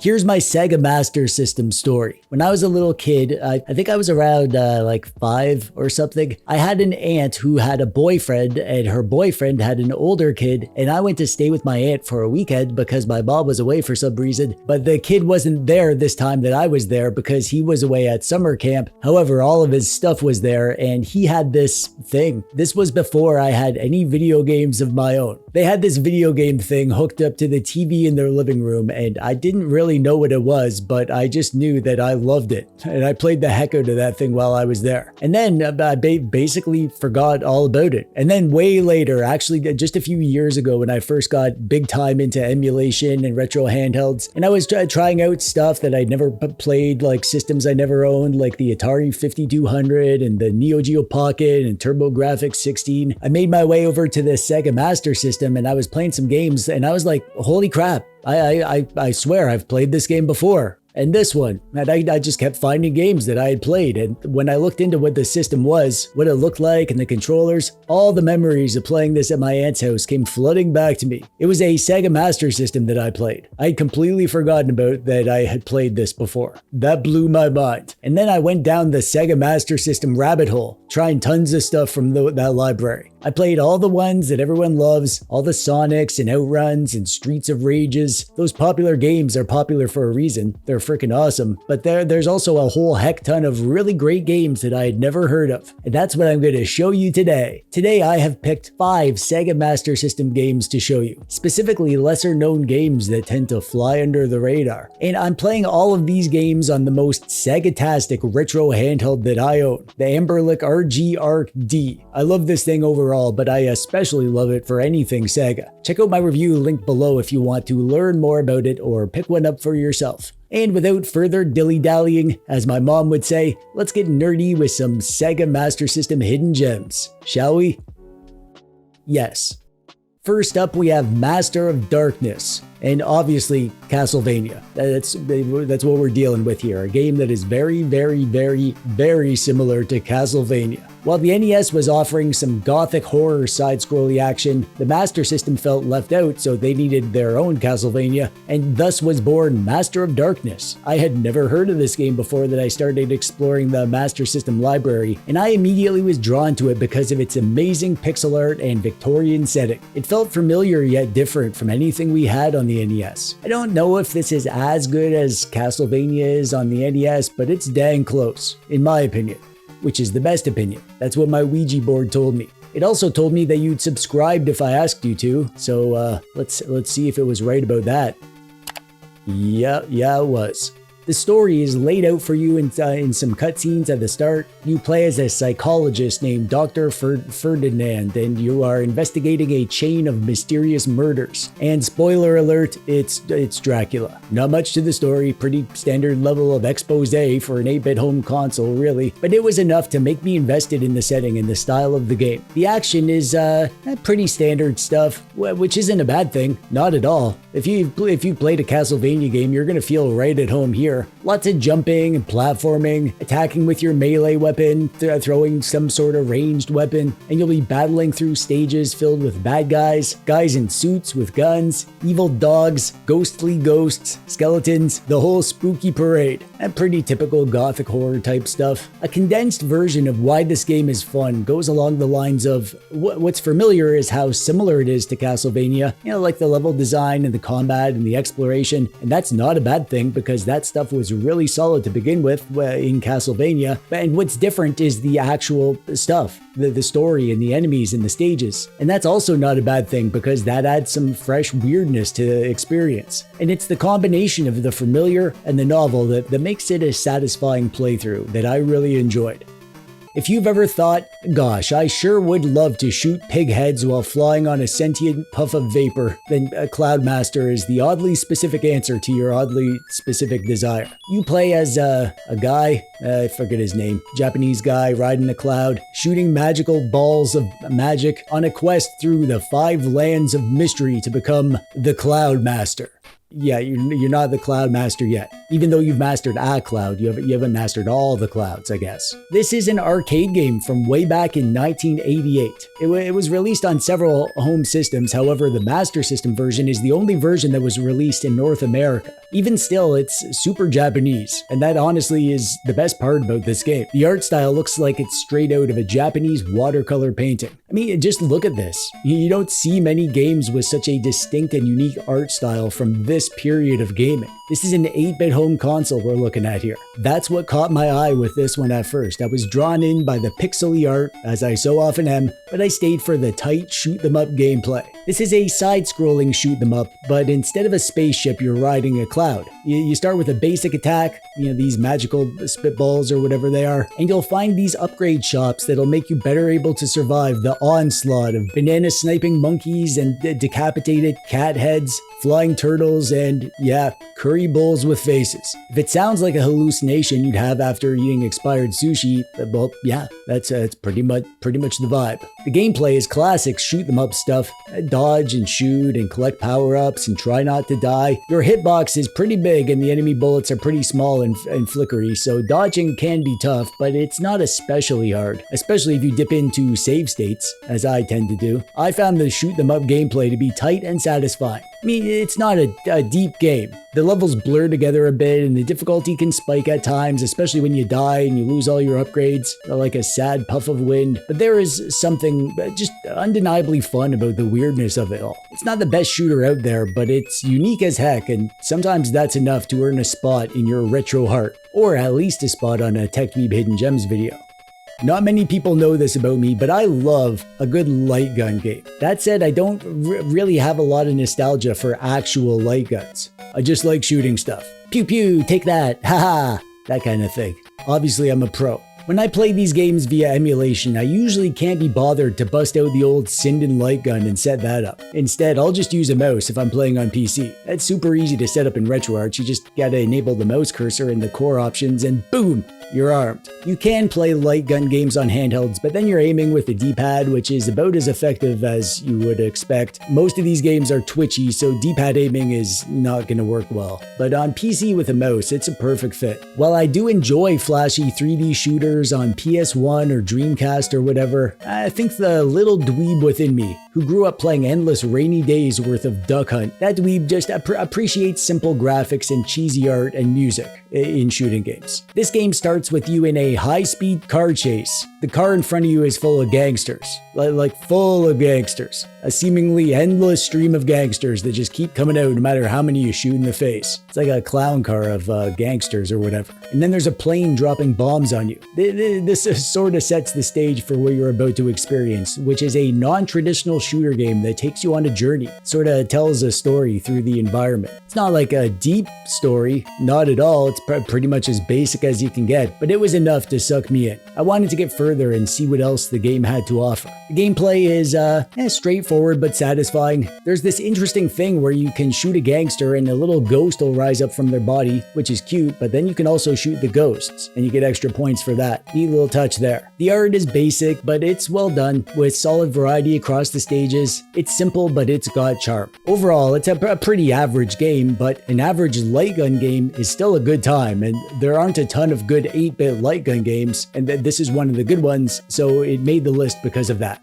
Here's my Sega Master System story. When I was a little kid, I think I was around like 5 or something, I had an aunt who had a boyfriend, and her boyfriend had an older kid, and I went to stay with my aunt for a weekend because my mom was away for some reason, but the kid wasn't there this time that I was there because he was away at summer camp. However, all of his stuff was there, and he had this thing. This was before I had any video games of my own. They had this video game thing hooked up to the TV in their living room, and I didn't really know what it was, but I just knew that I loved it, and I played the heck out of that thing while I was there. And then I basically forgot all about it. And then way later, actually just a few years ago, when I first got big time into emulation and retro handhelds, and I was trying out stuff that I'd never played, like systems I never owned, like the Atari 5200 and the Neo Geo Pocket and TurboGrafx 16. I made my way over to the Sega Master System, and I was playing some games, and I was like, holy crap, I swear I've played this game before. And this one, and I just kept finding games that I had played, and when I looked into what the system was, what it looked like, and the controllers, all the memories of playing this at my aunt's house came flooding back to me. It was a Sega Master System that I played. I had completely forgotten about that I had played this before. That blew my mind. And then I went down the Sega Master System rabbit hole, trying tons of stuff from that library. I played all the ones that everyone loves, all the Sonics and Outruns and Streets of Rages. Those popular games are popular for a reason. They're freaking awesome. But there's also a whole heck ton of really great games that I had never heard of. And that's what I'm going to show you today. Today I have picked 5 Sega Master System games to show you. Specifically lesser known games that tend to fly under the radar. And I'm playing all of these games on the most Sega-tastic retro handheld that I own. The Amberlic RG Arc D. I love this thing overall, but I especially love it for anything Sega. Check out my review linked below if you want to learn more about it or pick one up for yourself. And without further dilly-dallying, as my mom would say, let's get nerdy with some Sega Master System hidden gems, shall we? Yes. First up, we have Master of Darkness, and obviously Castlevania. That's what we're dealing with here, a game that is very, very, very, very similar to Castlevania. While the NES was offering some gothic horror side-scrolling action, the Master System felt left out, so they needed their own Castlevania, and thus was born Master of Darkness. I had never heard of this game before that I started exploring the Master System library, and I immediately was drawn to it because of its amazing pixel art and Victorian setting. It felt familiar yet different from anything we had on the NES. I don't know if this is as good as Castlevania is on the NES, but it's dang close, in my opinion. Which is the best opinion. That's what my Ouija board told me. It also told me that you'd subscribed if I asked you to, so let's see if it was right about that. Yeah, it was. The story is laid out for you in some cutscenes at the start. You play as a psychologist named Dr. Ferdinand, and you are investigating a chain of mysterious murders. And spoiler alert, it's Dracula. Not much to the story, pretty standard level of expose for an 8-bit home console, really. But it was enough to make me invested in the setting and the style of the game. The action is pretty standard stuff, which isn't a bad thing, not at all. If you played a Castlevania game, you're gonna feel right at home here. Lots of jumping and platforming, attacking with your melee weapon, throwing some sort of ranged weapon, and you'll be battling through stages filled with bad guys in suits with guns, evil dogs, ghostly ghosts, skeletons, the whole spooky parade. And pretty typical gothic horror type stuff. A condensed version of why this game is fun goes along the lines of what's familiar is how similar it is to Castlevania, like the level design and the combat and the exploration, and that's not a bad thing because that stuff was really solid to begin with in Castlevania, and what's different is the actual stuff, the story and the enemies and the stages, and that's also not a bad thing because that adds some fresh weirdness to the experience, and it's the combination of the familiar and the novel that makes it a satisfying playthrough that I really enjoyed. If you've ever thought, gosh, I sure would love to shoot pig heads while flying on a sentient puff of vapor, then Cloudmaster is the oddly specific answer to your oddly specific desire. You play as a guy, I forget his name, Japanese guy riding a cloud, shooting magical balls of magic on a quest through the 5 lands of mystery to become the Cloudmaster. Yeah, you're not the Cloud Master yet. Even though you've mastered a cloud, you haven't mastered all the clouds, I guess. This is an arcade game from way back in 1988. It was released on several home systems, however, the Master System version is the only version that was released in North America. Even still, it's super Japanese, and that honestly is the best part about this game. The art style looks like it's straight out of a Japanese watercolor painting. I mean, just look at this. You don't see many games with such a distinct and unique art style from this period of gaming. This is an 8-bit home console we're looking at here. That's what caught my eye with this one at first. I was drawn in by the pixely art, as I so often am, but I stayed for the tight shoot-them-up gameplay. This is a side-scrolling shoot-them-up, but instead of a spaceship, you're riding a cloud. You start with a basic attack, these magical spitballs or whatever they are, and you'll find these upgrade shops that'll make you better able to survive the onslaught of banana sniping monkeys and decapitated cat heads, flying turtles, and curry bowls with faces. If it sounds like a hallucination you'd have after eating expired sushi, well, yeah, that's pretty much the vibe. The gameplay is classic shoot them up stuff. Dodge and shoot and collect power-ups and try not to die. Your hitbox is pretty big and the enemy bullets are pretty small and flickery, so dodging can be tough, but it's not especially hard, especially if you dip into save states, as I tend to do. I found the shoot them up gameplay to be tight and satisfying. I mean, it's not a deep game. The levels blur together a bit and the difficulty can spike at times, especially when you die and you lose all your upgrades, like a sad puff of wind. But there is something just undeniably fun about the weirdness of it all. It's not the best shooter out there, but it's unique as heck, and sometimes that's enough to earn a spot in your retro heart, or at least a spot on a TechDweeb Hidden Gems video. Not many people know this about me, but I love a good light gun game. That said, I don't really have a lot of nostalgia for actual light guns. I just like shooting stuff. Pew pew, take that, haha, that kind of thing. Obviously, I'm a pro. When I play these games via emulation, I usually can't be bothered to bust out the old Sinden light gun and set that up. Instead, I'll just use a mouse if I'm playing on PC. That's super easy to set up in RetroArch. You just gotta enable the mouse cursor in the core options and boom, you're armed. You can play light gun games on handhelds, but then you're aiming with the D-pad, which is about as effective as you would expect. Most of these games are twitchy, so D-pad aiming is not gonna work well. But on PC with a mouse, it's a perfect fit. While I do enjoy flashy 3D shooters on PS1 or Dreamcast or whatever, I think the little dweeb within me, who grew up playing endless rainy days worth of Duck Hunt, that dweeb just appreciates simple graphics and cheesy art and music in shooting games. This game starts with you in a high-speed car chase. The car in front of you is full of gangsters, like full of gangsters. A seemingly endless stream of gangsters that just keep coming out no matter how many you shoot in the face. It's like a clown car of gangsters or whatever. And then there's a plane dropping bombs on you. This sort of sets the stage for what you're about to experience, which is a non-traditional shooter game that takes you on a journey. Sort of tells a story through the environment. It's not like a deep story, not at all. It's pretty much as basic as you can get, but it was enough to suck me in. I wanted to get further and see what else the game had to offer. The gameplay is straightforward but satisfying. There's this interesting thing where you can shoot a gangster and a little ghost will rise up from their body, which is cute, but then you can also shoot the ghosts and you get extra points for that. Neat little touch there. The art is basic, but it's well done with solid variety across the stages. It's simple, but it's got charm. Overall, it's a pretty average game, but an average light gun game is still a good time, and there aren't a ton of good 8-bit light gun games, and this is one of the good ones, so it made the list because of that.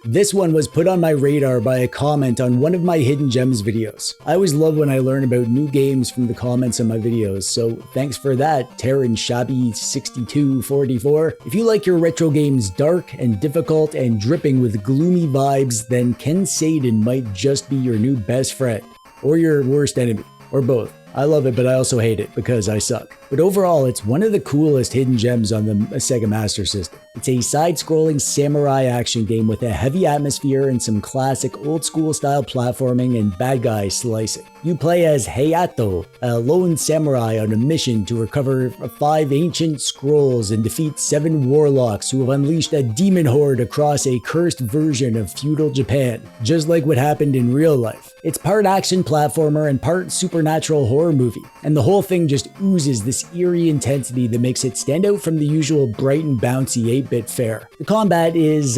This one was put on my radar by a comment on one of my Hidden Gems videos. I always love when I learn about new games from the comments on my videos, so thanks for that, Terran Shabby 6244. If you like your retro games dark and difficult and dripping with gloomy vibes, then Kenseiden might just be your new best friend, or your worst enemy, or both. I love it, but I also hate it because I suck. But overall, it's one of the coolest hidden gems on the Sega Master System. It's a side-scrolling samurai action game with a heavy atmosphere and some classic old-school style platforming and bad guy slicing. You play as Hayato, a lone samurai on a mission to recover 5 ancient scrolls and defeat 7 warlocks who have unleashed a demon horde across a cursed version of feudal Japan, just like what happened in real life. It's part action platformer and part supernatural horror movie, and the whole thing just oozes this eerie intensity that makes it stand out from the usual bright and bouncy 8-bit fare. The combat is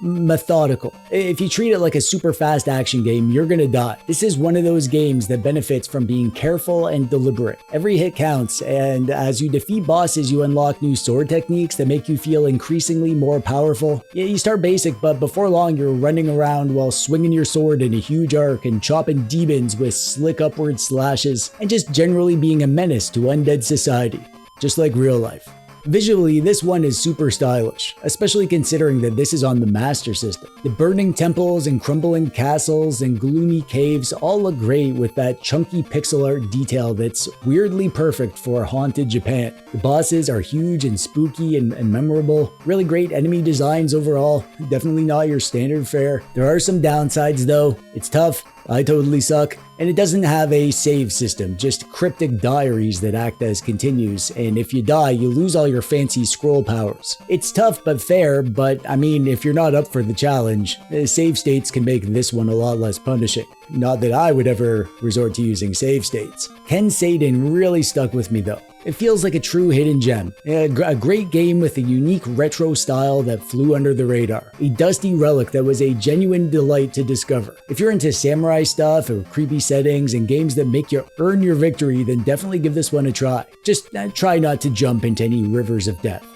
methodical. If you treat it like a super fast action game, you're gonna die. This is one of those games games that benefits from being careful and deliberate. Every hit counts, and as you defeat bosses, you unlock new sword techniques that make you feel increasingly more powerful. Yeah, you start basic, but before long you're running around while swinging your sword in a huge arc and chopping demons with slick upward slashes, and just generally being a menace to undead society, just like real life. Visually, this one is super stylish, especially considering that this is on the Master System. The burning temples and crumbling castles and gloomy caves all look great with that chunky pixel art detail that's weirdly perfect for haunted Japan. The bosses are huge and spooky and memorable. Really great enemy designs overall, definitely not your standard fare. There are some downsides though. It's tough, I totally suck, and it doesn't have a save system, just cryptic diaries that act as continues, and if you die, you lose all your fancy scroll powers. It's tough but fair, but I mean, if you're not up for the challenge, save states can make this one a lot less punishing. Not that I would ever resort to using save states. Kenseiden really stuck with me though. It feels like a true hidden gem, a great game with a unique retro style that flew under the radar, a dusty relic that was a genuine delight to discover. If you're into samurai stuff or creepy settings and games that make you earn your victory, then definitely give this one a try. Just try not to jump into any rivers of death,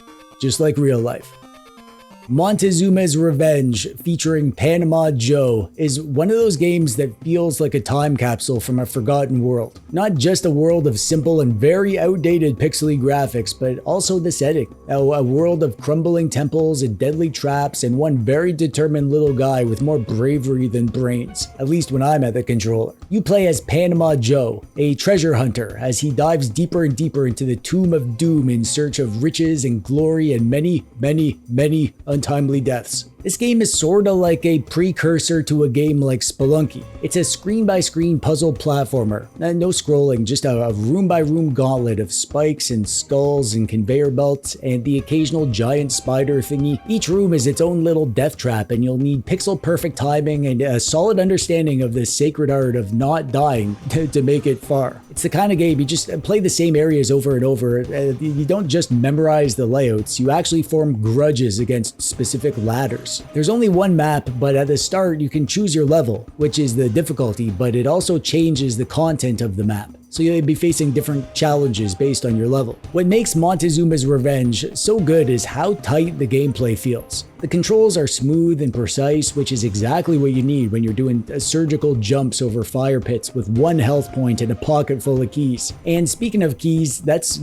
just like real life. Montezuma's Revenge, featuring Panama Joe, is one of those games that feels like a time capsule from a forgotten world. Not just a world of simple and very outdated pixely graphics, but also the setting. A world of crumbling temples and deadly traps and one very determined little guy with more bravery than brains, at least when I'm at the controller. You play as Panama Joe, a treasure hunter, as he dives deeper and deeper into the tomb of doom in search of riches and glory and many untimely deaths. This game is sorta like a precursor to a game like Spelunky. It's a screen-by-screen puzzle platformer. No scrolling, just a room-by-room gauntlet of spikes and skulls and conveyor belts and the occasional giant spider thingy. Each room is its own little death trap, and you'll need pixel-perfect timing and a solid understanding of the sacred art of not dying to make it far. It's the kind of game you just play the same areas over and over. You don't just memorize the layouts, you actually form grudges against specific ladders. There's only one map, but at the start you can choose your level, which is the difficulty, but it also changes the content of the map. So you'll be facing different challenges based on your level. What makes Montezuma's Revenge so good is how tight the gameplay feels. The controls are smooth and precise, which is exactly what you need when you're doing surgical jumps over fire pits with one health point and a pocket full of keys. And speaking of keys, that's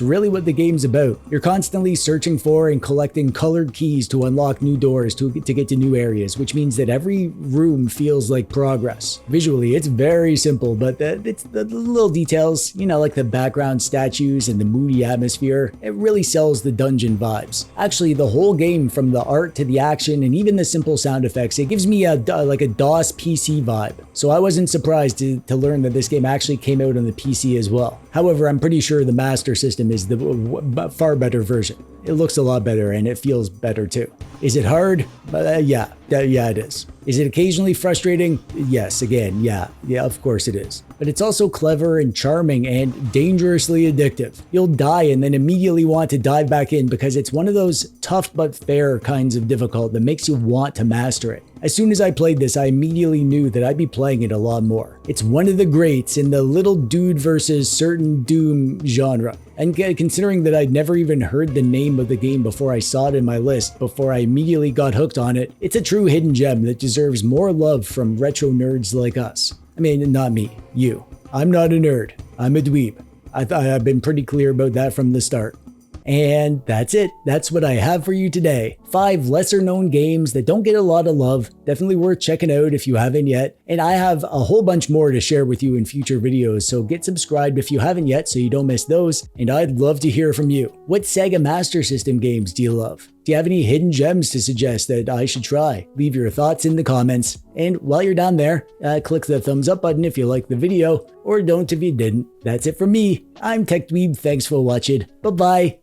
really what the game's about. You're constantly searching for and collecting colored keys to unlock new doors to get to new areas, which means that every room feels like progress. Visually, it's very simple, but it's the little details, you know, like the background statues and the moody atmosphere, it really sells the dungeon vibes. Actually, the whole game, from the art to the action and even the simple sound effects, it gives me like a DOS PC vibe. So I wasn't surprised to learn that this game actually came out on the PC as well. However, I'm pretty sure the Master System is the far better version. It looks a lot better and it feels better too. Is it hard? Yeah, it is. Is it occasionally frustrating? Yes, again, yeah, of course it is. But it's also clever and charming and dangerously addictive. You'll die and then immediately want to dive back in because it's one of those tough but fair kinds of difficult that makes you want to master it. As soon as I played this, I immediately knew that I'd be playing it a lot more. It's one of the greats in the little dude versus certain doom genre. And considering that I'd never even heard the name of the game before I saw it in my list, before I immediately got hooked on it, it's a true hidden gem that deserves more love from retro nerds like us. I mean, not me, you. I'm not a nerd, I'm a dweeb. I've been pretty clear about that from the start. And that's it. That's what I have for you today. 5 lesser known games that don't get a lot of love. Definitely worth checking out if you haven't yet. And I have a whole bunch more to share with you in future videos, so get subscribed if you haven't yet so you don't miss those. And I'd love to hear from you. What Sega Master System games do you love? Do you have any hidden gems to suggest that I should try? Leave your thoughts in the comments. And while you're down there, click the thumbs up button if you liked the video, or don't if you didn't. That's it from me. I'm TechDweeb. Thanks for watching. Bye-bye.